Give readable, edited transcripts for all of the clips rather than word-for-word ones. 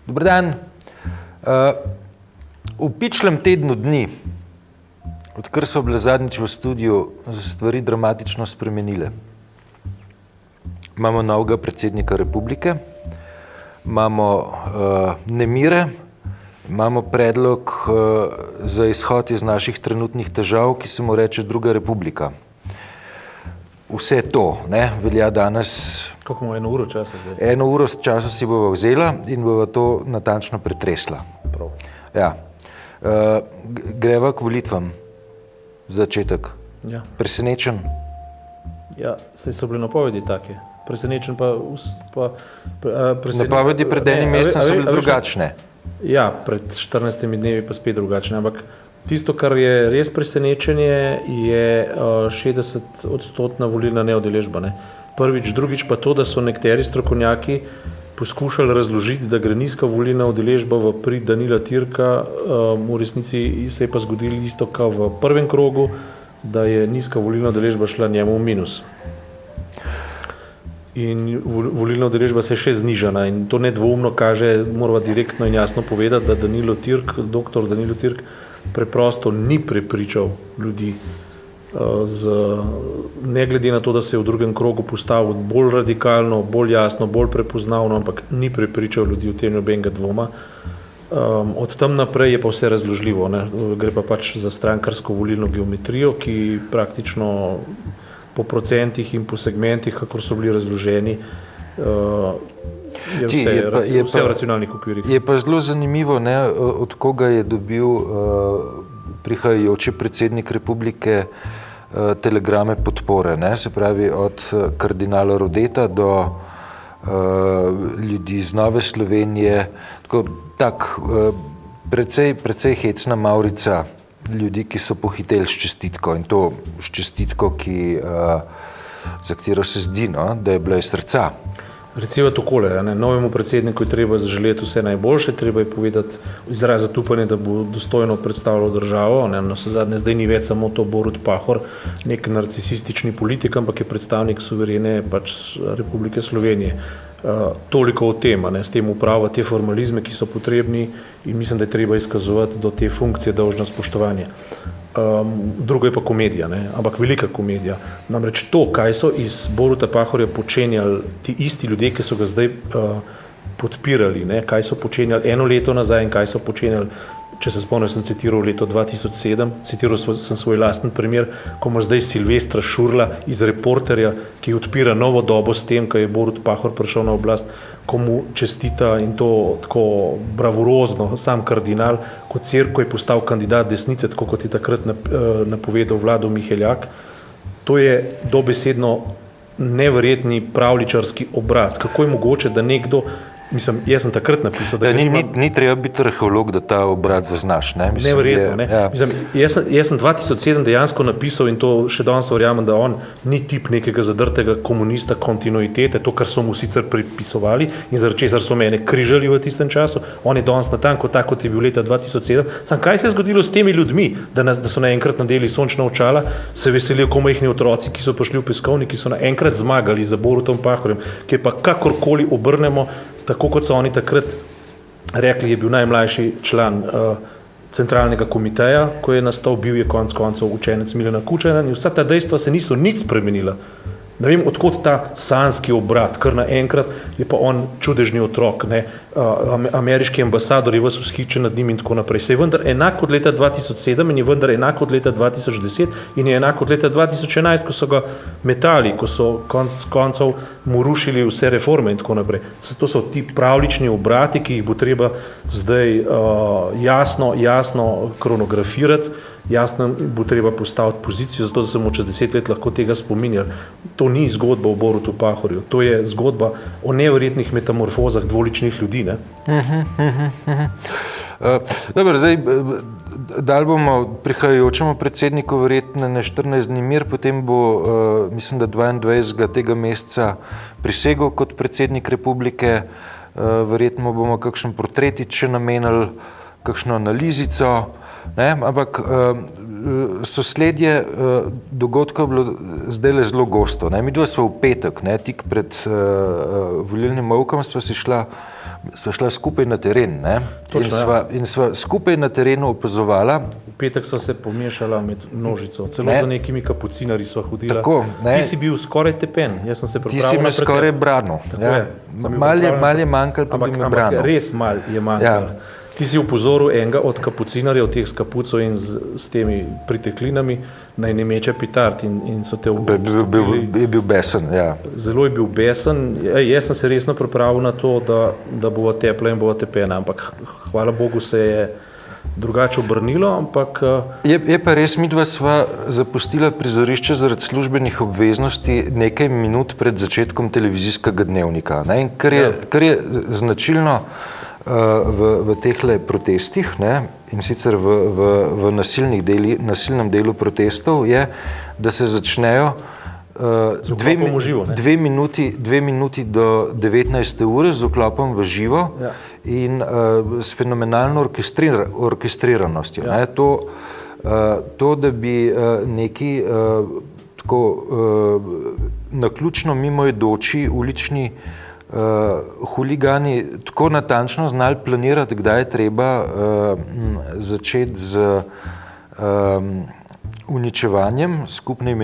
Dober dan. V pičlem tednu dni, odkar smo bili zadnjič v studiu, so stvari dramatično spremenile. Imamo novega predsednika republike, imamo nemire, imamo predlog za izhod iz naših trenutnih težav, ki se mu reče druga republika. Vse to velja danes. Koliko imamo 1 uro časa zdaj? 1 uro časa si bova vzela in bova to natančno pretresla. Prav. Ja. Greva k volitvam. Začetek. Ja. Presenečen? Ja, saj so bile napovedi take. Presenečen pa... Napovedi pred enim mesecem so bile drugačne. Ja, pred 14 dnevi pa spet drugačne, ampak tisto, kar je res presenečenje, je 60% volilna neudeležba. Ne. Prvič, drugič pa to, da so nekateri strokovnjaki poskušali razložiti, da gre nizka volilna udeležba v prid Danila Türka, v resnici se je pa zgodilo isto kot v prvem krogu, da je nizka volilna udeležba šla njemu v minus. In volilna udeležba se je še znižana in to nedvoumno kaže, moramo direktno in jasno povedati, da doktor Danilo Türk preprosto ni prepričal ljudi, ne glede na to, da se je v drugem krogu postavil bolj radikalno, bolj jasno, bolj prepoznavno, ampak ni prepričal ljudi v tem nobenega dvoma. Od tam naprej je pa vse razložljivo, ne? Gre pa pač za strankarsko volilno geometrijo, ki praktično po procentih in po segmentih, kakor so bili razloženi, je vse v racionalnih okvirih. Je pa zelo zanimivo, od koga je dobil prihajajoči predsednik republike telegrame podpore, se pravi od kardinala Rodeta do ljudi iz Nove Slovenije, precej hecna mavrica ljudi, ki so pohiteli s čestitko in to s čestitko, za katero se zdi, da je bila iz srca. Recimo takole, novemu predsedniku je treba zaželeti vse najboljše, treba je povedati, izraziti upanje, da bo dostojno predstavljal državo. Navsezadnje zdaj ni več samo to Borut Pahor, nek narcisistični politik, ampak je predstavnik suverene Republike Slovenije. Toliko o tem, s tem upravo te formalizme, ki so potrebni in mislim, da je treba izkazovati do te funkcije dolžno spoštovanje. Drugo je pa komedija, ampak velika komedija. Namreč to, kaj so iz Boruta Pahorja počenjali ti isti ljudje, ki so ga zdaj podpirali, kaj so počenjali 1 leto nazaj in kaj so počenjali, če se spomnim, sem citiral leto 2007, citiral sem svoj lasten primer, ko ima zdaj Silvestra Šurla iz Reporterja, ki odpira novo dobo s tem, ko je Borut Pahor prišel na oblast, ko mu čestita in to tako bravurozno, sam kardinal, ko je postal kandidat desnice, tako kot je takrat napovedal Vlado Miheljak. To je dobesedno neverjetni pravljičarski obrat. Kako je mogoče, da nekdo, jaz sem takrat napisal, da ni treba biti arheolog, da ta obrat zaznaš. Neverjetno. Ja. Jaz sem 2007 dejansko napisal in to še danes verjamem, da on ni tip nekega zadrtega komunista kontinuitete, to, kar so mu sicer pripisovali in zaradi česar so mene križali v tistem času. On je danes natanko tako, kot je bil leta 2007. Sam kaj se je zgodilo s temi ljudmi, da so naenkrat nadeli sončna očala, se veselijo komajhni otroci, ki so prišli v peskovnik, ki so naenkrat zmagali za Borutom Pahorjem, ki je pa kakorkoli obrnemo, tako kot so oni takrat rekli, je bil najmlajši član centralnega komiteja, ko je nastal, bil je konec koncev učenec Milana Kučana in vsa ta dejstva se niso nič spremenila. Ne vem, odkot ta sanski obrat, kar naenkrat je pa on čudežni otrok, ameriški ambasador je vas vzhičen nad njim in tako naprej. Se je vendar enak od leta 2007 in je vendar enak od leta 2010 in je enak od leta 2011, ko so ga metali, ko so koncev mu rušili vse reforme in tako naprej. To so ti pravlični obrati, ki jih bo treba zdaj jasno kronografirati, jasno bo treba postaviti pozicijo, zato da se bomo čez 10 let lahko tega spominjali. To ni zgodba o Borutu Pahorju, to je zgodba o neverjetnih metamorfozah dvoličnih ljudi. Dobro, zdaj dali bomo prihajajočemu predsedniku verjetno na 14 dni mir, potem bo, mislim, da 22. tega meseca prisegel kot predsednik republike, verjetno bomo kakšen portretič še namenili, kakšno analizico, ampak sosledje dogodkov je bilo zdaj zelo gosto. Mi dva sva v petek, tik pred volilnim molkom, sva si šla sva šla skupaj na teren, ne? Točno, In sva skupaj na terenu opazovala. V petek sva se pomešala med množico, celo Ne. za nekimi kapucinarji sva hodila. Tako, ne. Ti si bil skoraj tepen, jaz sem se Ti pripravil si me na pretek. skoraj branil. Tako Ja. je, sem bil Mal pripravljen je manjkalo, pa bi me ampak branil. res mal je manjkalo. Ja. Ti si upozoril enega od kapucinarjev, teh s kapuco in s temi priteklinami, naj ne meče petard in so te Je bil besen, ja. Zelo je bil besen. Jaz sem se resno pripravil na to, da bova tepla in bova tepena, ampak hvala Bogu se je drugače obrnilo, ampak Je pa res, midva sva zapustila prizorišče zaradi službenih obveznosti nekaj minut pred začetkom televizijskega dnevnika. Ne? In kar je značilno v tehle protestih, ne? In sicer v nasilnem delu protestov, je, da se začnejo vklopom v živo, ne? dve minuti do 19. ure z vklopom v živo Ja. in s fenomenalno orkestriranostjo. Ja. Ne? To, da bi neki tako naključno mimoidoči ulični huligani tako natančno znali planirati, kdaj je treba začeti z uničevanjem skupne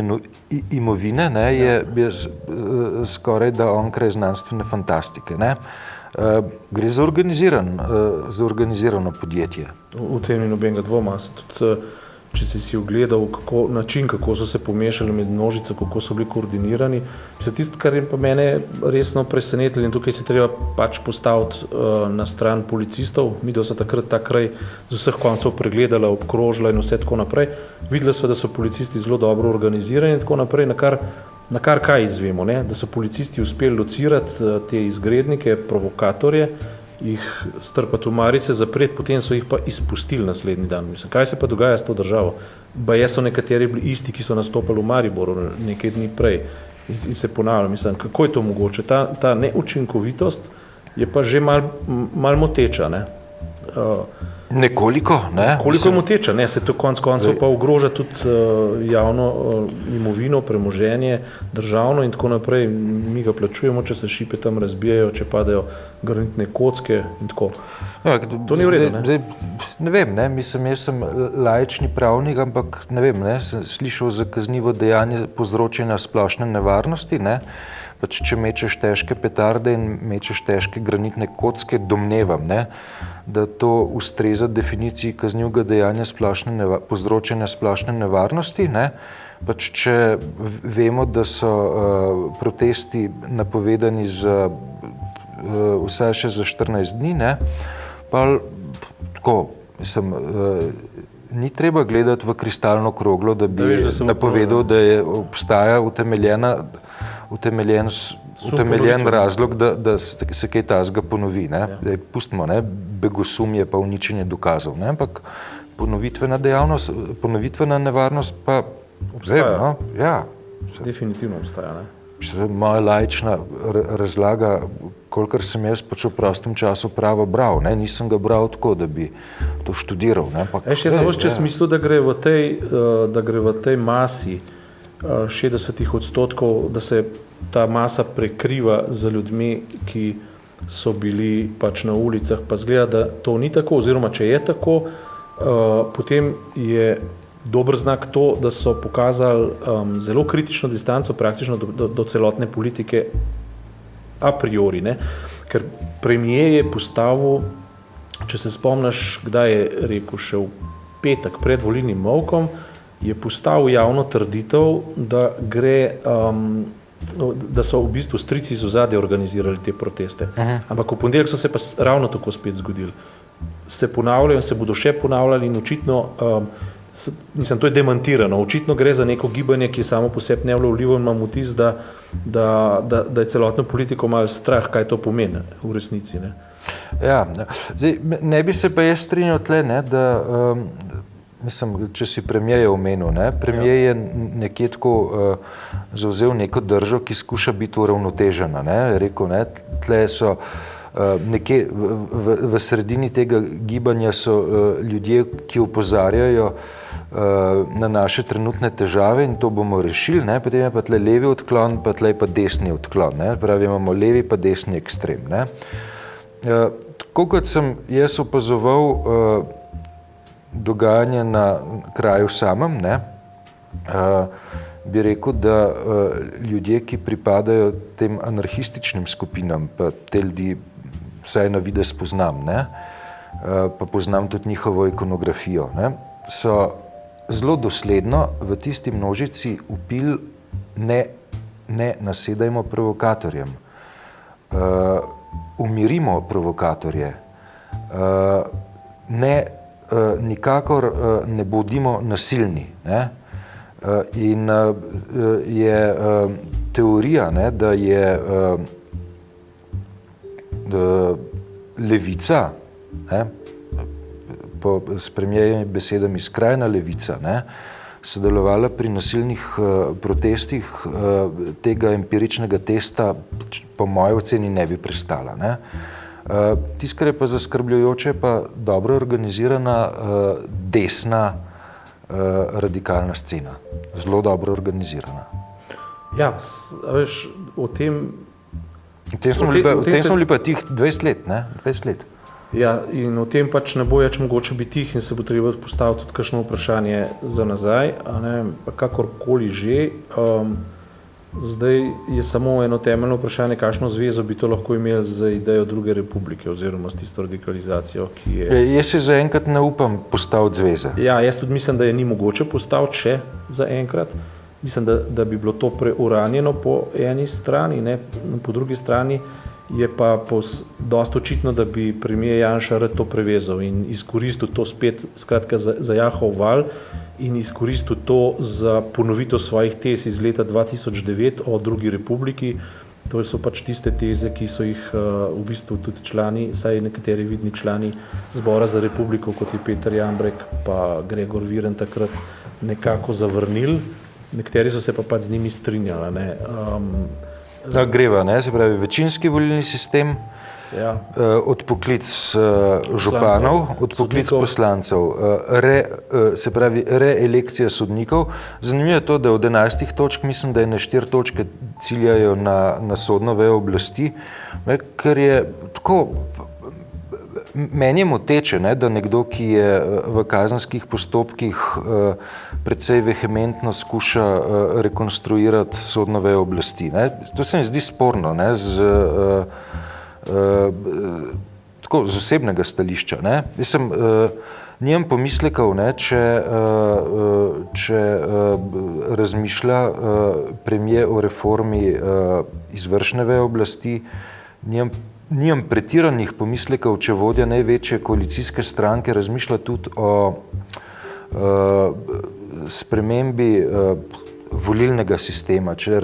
imovine, ne, je skoraj da onkraj znanstvene fantastike. Ne. Gre za organizirano podjetje. v tem ni nobenega dvoma. Tudi, če si ogledal način, kako so se pomešali med množico, kako so bili koordinirani. Tisto, kar je pa mene resno presenetilo, in tukaj se treba pač postaviti na stran policistov, midva so takrat ta kraj z vseh koncev pregledala, obkrožila in vse tako naprej. Videla sva, da so policisti zelo dobro organizirani in tako naprej, na kar kaj izvemo, ne? Da so policisti uspeli locirati te izgrednike, provokatorje, jih strpati v marice, zapreti, potem so jih pa izpustili naslednji dan. Mislim, kaj se pa dogaja s to državo? Baje so nekateri bili isti, ki so nastopali v Mariboru nekaj dni prej in se ponavljajo. Mislim, kako je to mogoče? Ta neučinkovitost je pa že mal moteča, ne? Nekoliko, ne? Koliko je moteča, ne? Se to konec koncev pa ogroža tudi javno imovino, premoženje, državno in tako naprej. Mi ga plačujemo, če se šipe tam razbijajo, če padajo granitne kocke in tako. Ja, To ni v redu, ne? Ne vem, ne, mislim, jaz sem laični pravnik, ampak ne vem, ne, sem slišal za kaznivo dejanje povzročanja splošne nevarnosti, ne, pač če mečeš težke petarde in mečeš težke granitne kocke, domnevam, ne, da to ustreza definiciji kaznivega dejanja povzročanja splošne nevarnosti, ne, pač če vemo, da so protesti napovedani za vsaj še za 14 dni, ne, pa tako, mislim, ni treba gledati v kristalno kroglo, da bi napovedal, da obstaja utemeljen razlog, da se kaj takega ponovi. Ne. Zdaj, pustimo, ne, begosumje pa uničenje dokazov, ne, ampak ponovitvena nevarnost pa obstaja. Vem, no, ja. Definitivno obstaja, ne? Moja laična razlaga, kolikor sem jaz pač v prostem času pravo bral, ne, nisem ga bral tako, da bi to študiral. Ne, ampak, jaz sem vse mislil, da gre v tej masi 60%, da se ta masa prekriva z ljudmi, ki so bili pač na ulicah, pa zgleda, da to ni tako, oziroma če je tako, potem je dober znak to, da so pokazali zelo kritično distanco praktično do celotne politike a priori, ne? Ker premier je postavil, če se spomniš, kdaj je rekel, še v petek pred volilnim molkom, je postavil javno trditev, da gre, da so v bistvu strici iz ozadja organizirali te proteste. Ampak v ponedeljek so se pa ravno tako spet zgodili. Se ponavljajo in se bodo še ponavljali in očitno, mislim, to je demantirano, očitno gre za neko gibanje, ki je samo po sebi neulovljivo in imam vtis, da je celotno politiko malo strah, kaj to pomeni v resnici. Ne? Ja, zdaj, ne bi se pa jaz strinjal tle, ne, da mislim, če si premier je omenil, ne, premier je nekje tako zavzel neko držo, ki skuša biti uravnotežena, ne, rekel, ne, tle so nekje v sredini tega gibanja so ljudje, ki opozarjajo na naše trenutne težave in to bomo rešili, ne, potem je pa tle levi odklon, pa tle pa desni odklon, ne, pravi imamo levi pa desni ekstrem, ne. Tako kot sem jaz opazoval dogajanje na kraju samem, ne, bi rekel, da ljudje, ki pripadajo tem anarhističnim skupinam, pa te ljudi vsaj na videz poznam, ne, pa poznam tudi njihovo ikonografijo, ne, so zelo dosledno v tisti množici vpili ne nasedajmo provokatorjem, umirimo provokatorje, nikakor ne bodimo nasilni. Ne? In je teorija, ne, da je levica, ne, s premierjevimi besedami skrajna levica, ne, sodelovala pri nasilnih protestih, tega empiričnega testa po moji oceni ne bi prestala. Ne. Tisto, kar je pa zaskrbljujoče, je pa dobro organizirana desna radikalna scena. Zelo dobro organizirana. Ja, veš, o tem smo bili pa tih 20 let, ne? 20 let. Ja, in o tem pač ne bo več mogoče biti tih in se bo treba postaviti tudi kakšno vprašanje za nazaj, a ne, pa kakorkoli že. Zdaj je samo eno temeljno vprašanje, kakšno zvezo bi to lahko imeli z idejo druge republike oziroma s tisto radikalizacijo, ki je... Jaz se zaenkrat ne upam postaviti zveze. Ja, jaz tudi mislim, da je ni mogoče postaviti še zaenkrat. Mislim, da bi bilo to preuranjeno po eni strani, ne, po drugi strani je pa dosti očitno, da bi premier Janša rad to prevezal in izkoristil to spet, skratka, za Jahov val in izkoristil to za ponovitev svojih tez iz leta 2009 o drugi republiki. To so pač tiste teze, ki so jih v bistvu tudi člani, saj nekateri vidni člani Zbora za republiko, kot je Peter Jambrek pa Gregor Virant takrat nekako zavrnili. Nekateri so se pa pač z njimi strinjali, ne. Da greva, ne, se pravi večinski volilni sistem, ja. Odpoklic županov, odpoklic poslancev, se pravi reelekcija sodnikov. Zanimivo je to, da od 11 točk mislim, da je na 4 točke ciljajo na sodno vejo oblasti, ker je tako, meni je moteče, ne, da nekdo, ki je v kazenskih postopkih precej vehementno skuša rekonstruirati sodno vejo oblasti. Ne. To se mi zdi sporno, ne, tako z osebnega stališča. Ne. Mislim, nimam pomislekov, ne, če razmišlja premier o reformi izvršne veje oblasti, nimam pretiranih pomislekov, če vodja največje koalicijske stranke razmišlja tudi o spremembi volilnega sistema, če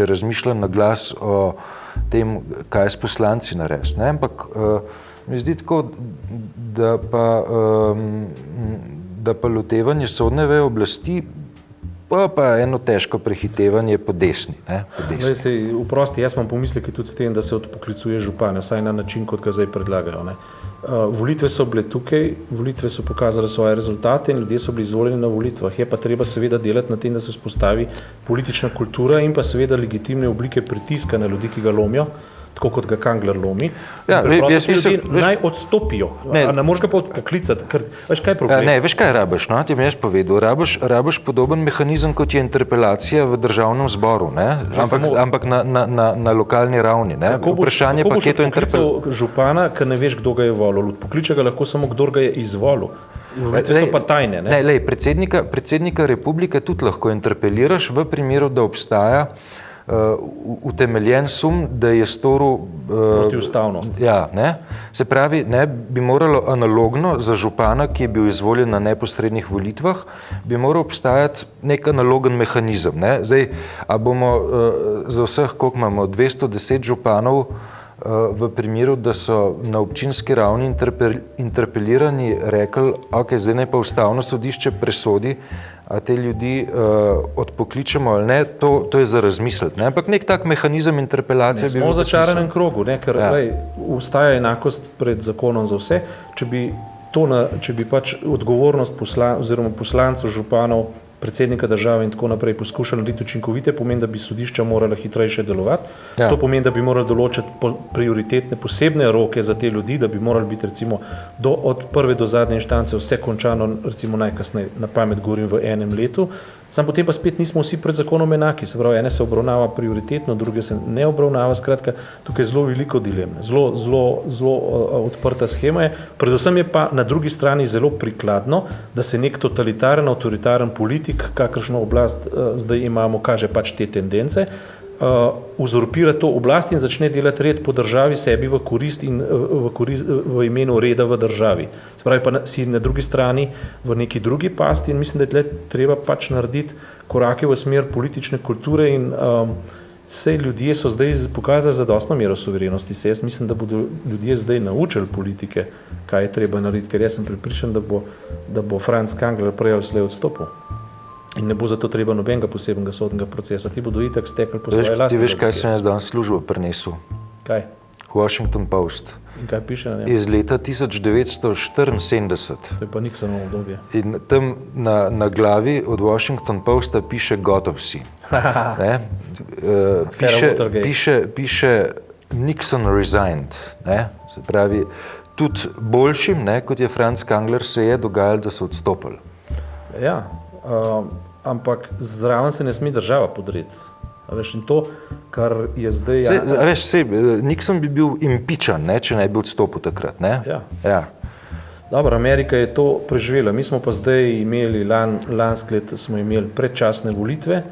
razmišlja na glas o tem, kaj s poslanci narediti. Ampak mi zdi tako, da pa lotevanje sodne veje oblasti pa eno težko prehitevanje po desni. Vprosti, jaz imam pomisleke tudi s tem, da se odpoklicuje župane, vsaj na način, kot ga zdaj predlagajo. Ne. Volitve so bile tukaj, volitve so pokazale svoje rezultate in ljudje so bili izvoljeni na volitvah. Je pa treba seveda delati na tem, da se vzpostavi politična kultura in pa seveda legitimne oblike pritiska na ljudi, ki ga lomijo, tako kot ga Kangler lomi. Ja, naj odstopijo. Ne moreš ga pa odpoklicati, ker veš, kaj je problem? Ne, veš, kaj rabiš, no? Ti mi jaz povedal. Rabiš podoben mehanizem, kot je interpelacija v državnem zboru, ne? Ampak na lokalni ravni. Ne? Vprašanje pa, kje to interpelacija. Župana, ker ne veš, kdo ga je volil. Odpokliče ga lahko samo, kdor ga je izvolil. Volitve so pa tajne. Ne? Ne, predsednika republike tudi lahko interpeliraš v primeru, da obstaja utemeljen sum, da je storil protiustavnost. Ja, ne? Se pravi, ne, bi moralo analogno za župana, ki je bil izvoljen na neposrednih volitvah, bi moral obstajati nek analogen mehanizem. Ne? Zdaj, a bomo za vseh, koliko imamo, 210 županov v primeru, da so na občinski ravni interpelirani, rekli, ok, zdaj naj pa ustavno sodišče presodi, a te ljudi odpokličemo ali ne, to je za razmisliti. Ne? Ampak nek tak mehanizem interpelacije bi bil... Smo v začaranem krogu, ne? Ker ustaja enakost pred zakonom za vse. Če bi pač odgovornost oziroma poslancev, županov predsednika države in tako naprej poskušali narediti učinkovite, pomeni, da bi sodišča morala hitrejše delovati. Ja. To pomeni, da bi morali določiti prioritetne posebne roke za te ljudi, da bi morali biti recimo od prve do zadnje inštance vse končano, recimo najkasneje, na pamet govorim, v enem letu. Sam potem pa spet nismo vsi pred zakonom enaki, se pravi, ene se obravnava prioritetno, druge se ne obravnava, skratka, tukaj je zelo veliko dilem, zelo odprta shema je, predvsem je pa na drugi strani zelo prikladno, da se nek totalitaren, avtoritaren politik, kakršno oblast zdaj imamo, kaže pač te tendence, uzurpira to oblast in začne delati red po državi sebi v korist in v imenu reda v državi. Se pravi, pa si na drugi strani v neki drugi pasti in mislim, da je tle treba pač narediti korake v smer politične kulture in sej ljudje so zdaj pokazali zadostno mero suverenosti. Jaz mislim, da bodo ljudje zdaj naučili politike, kaj je treba narediti, ker jaz sem prepričan, da bo Franz Kangler prej ali slej odstopil. In ne bo zato treba nobenega posebnega sodnega procesa. Ti bodo itak stekli po svoje lastne. Ti veš, kaj sem jaz danes službo prinesel? Kaj? Washington Post. In kaj piše na njem? Iz leta 1974. To je pa Nixonovo obdobje. In tam na glavi od Washington Posta piše gotov si. Ne? Piše Nixon resigned. Ne? Se pravi, tudi boljšim, ne, kot je Franz Kangler, se je dogajalo, da so odstopili. Ja, ampak zraven se ne sme država podreti. A veš, in to, kar je zdaj... Nixon bi bil impičan, ne, če ne bi odstopil takrat. Ne? Ja. Dobro, Amerika je to preživela. Mi smo pa zdaj imeli, lansko let smo imeli predčasne volitve.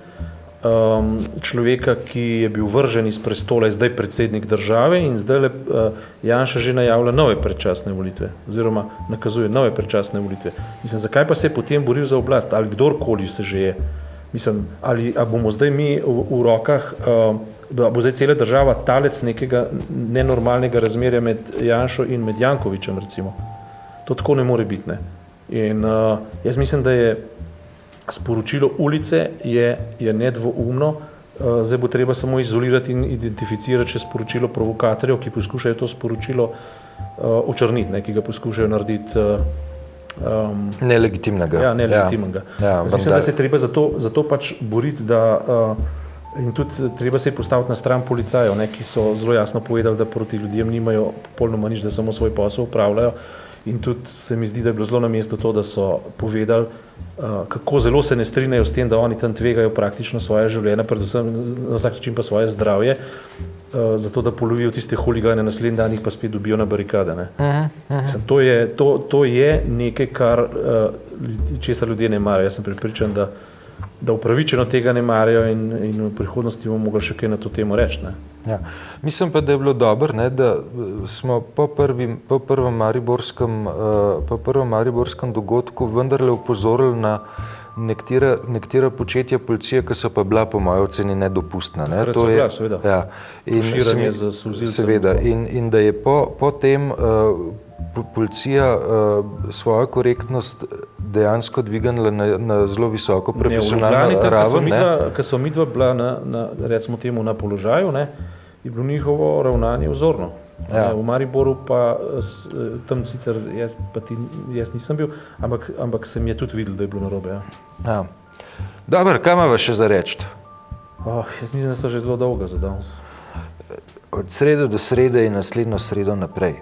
Človeka, ki je bil vržen iz prestola, je zdaj predsednik države in zdaj Janša že najavlja nove predčasne volitve oziroma nakazuje nove predčasne volitve. Mislim, zakaj pa se je potem boril za oblast ali kdorkoli se že je? Mislim, ali bomo zdaj mi v rokah, da bo zdaj cela država talec nekega nenormalnega razmerja med Janšo in med Jankovičem recimo. To tako ne more biti, ne. In jaz mislim, da je sporočilo ulice je nedvoumno, zdaj bo treba samo izolirati in identificirati še sporočilo provokatorjev, ki poskušajo to sporočilo očrniti, ki ga poskušajo narediti nelegitimnega. Ja, nelegitimnega. Ja, mislim, da se je treba za to pač boriti, in tudi treba se je postaviti na stran policajev, ki so zelo jasno povedali, da proti ljudem nimajo popolnoma nič, da samo svoj posel upravljajo. In tudi se mi zdi, da je bilo zelo na mestu to, da so povedali, kako zelo se ne strinjajo s tem, da oni tam tvegajo praktično svoje življenje, predvsem na vsak način pa svoje zdravje, zato da polovijo tiste huligane, naslednji dan jih pa spet dobijo na barikade. Mislim, to je nekaj, česar ljudje ne marajo. Jaz sem prepričan, da upravičeno tega ne marajo in v prihodnosti bomo mogli še kaj na to temo reči. Ja. Mislim pa, da je bilo dobro, da smo po prvem mariborskem dogodku vendarle upozorili na nekatera početja policije, ki so pa bila po moji oceni nedopustna. To je seveda. Ja. Širanje z solzivcem. Seveda. In da je po tem policija svojo korektnost dejansko dvignila na zelo visoko profesionalno raven. Ko so midva bila recimo temu na položaju, je bilo njihovo ravnanje vzorno. Ja. V Mariboru pa tam sicer jaz nisem bil, ampak se mi je tudi videl, da je bilo narobe. Ja. Dobro, kaj imamo še za reči? Jaz mislim, da so že zelo dolga za danes. Od srede do srede in naslednjo sredo naprej.